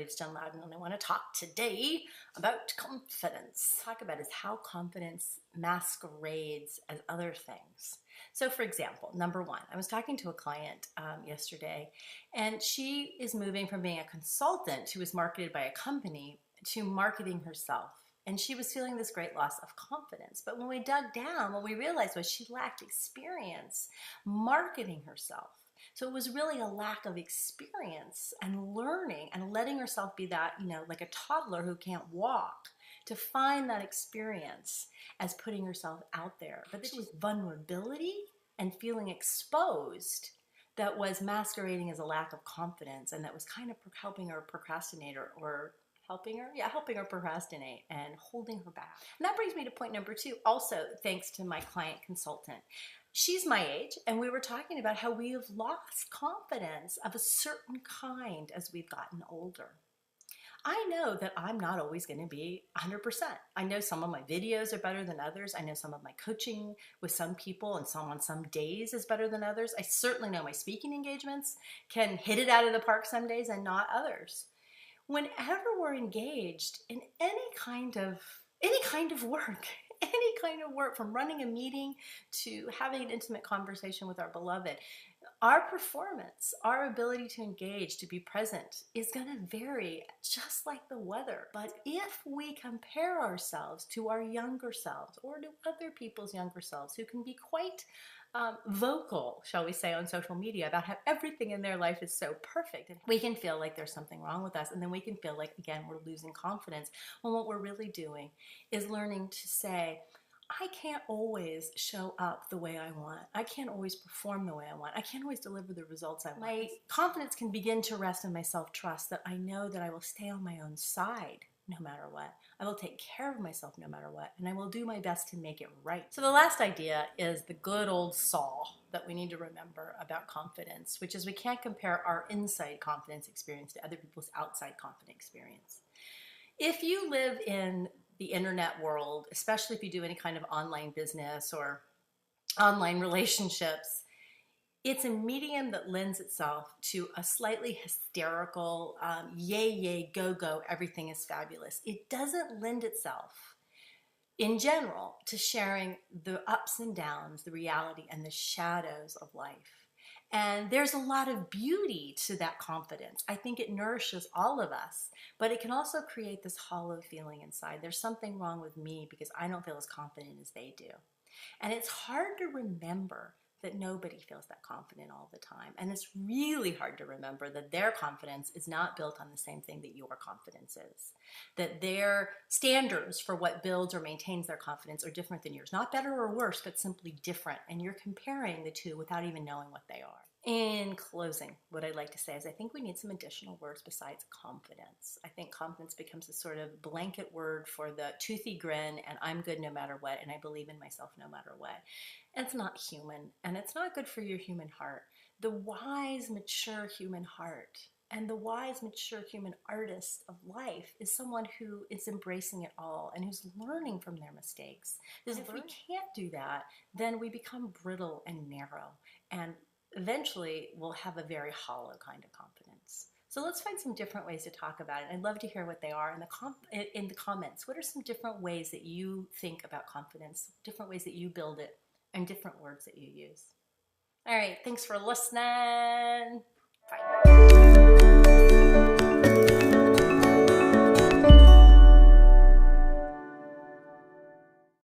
it's Jen Louden, and I want to talk today about confidence. Talk about is how confidence masquerades as other things. So for example, number one, I was talking to a client yesterday, and she is moving from being a consultant who was marketed by a company to marketing herself. And she was feeling this great loss of confidence. But when we dug down, what we realized was she lacked experience marketing herself. So it was really a lack of experience and learning and letting herself be that, like a toddler who can't walk, to find that experience as putting herself out there. But this was vulnerability and feeling exposed that was masquerading as a lack of confidence, and that was kind of helping her procrastinate or helping her procrastinate and holding her back. And that brings me to point number two, also thanks to my client consultant. She's my age, and we were talking about how we have lost confidence of a certain kind as we've gotten older. I know that I'm not always going to be 100%. I know some of my videos are better than others. I know some of my coaching with some people and on some days is better than others. I certainly know my speaking engagements can hit it out of the park some days and not others. Whenever we're engaged in any kind of work, from running a meeting to having an intimate conversation with our beloved, our performance, our ability to engage, to be present, is going to vary just like the weather. But if we compare ourselves to our younger selves or to other people's younger selves who can be quite vocal, shall we say, on social media about how everything in their life is so perfect, and we can feel like there's something wrong with us, and then we can feel like, again, we're losing confidence, when what we're really doing is learning to say, I can't always show up the way I want. I can't always perform the way I want. I can't always deliver the results I want. My confidence can begin to rest in my self-trust, that I know that I will stay on my own side no matter what. I will take care of myself no matter what, and I will do my best to make it right. So the last idea is the good old saw that we need to remember about confidence, which is we can't compare our inside confidence experience to other people's outside confidence experience. If you live in the internet world, especially if you do any kind of online business or online relationships, it's a medium that lends itself to a slightly hysterical, yay, yay, go, go, everything is fabulous. It doesn't lend itself, in general, to sharing the ups and downs, the reality and the shadows of life. And there's a lot of beauty to that confidence. I think it nourishes all of us, but it can also create this hollow feeling inside. There's something wrong with me because I don't feel as confident as they do. And it's hard to remember that nobody feels that confident all the time. And it's really hard to remember that their confidence is not built on the same thing that your confidence is. That their standards for what builds or maintains their confidence are different than yours. Not better or worse, but simply different. And you're comparing the two without even knowing what they are. In closing, what I'd like to say is I think we need some additional words besides confidence. I think confidence becomes a sort of blanket word for the toothy grin and I'm good no matter what, and I believe in myself no matter what. It's not human, and it's not good for your human heart. The wise, mature human heart and the wise, mature human artist of life is someone who is embracing it all and who's learning from their mistakes. Because if we can't do that, then we become brittle and narrow, and eventually we'll have a very hollow kind of confidence. So let's find some different ways to talk about it. I'd love to hear what they are in the comments. What are some different ways that you think about confidence, different ways that you build it, and different words that you use? All right, thanks for listening. Bye.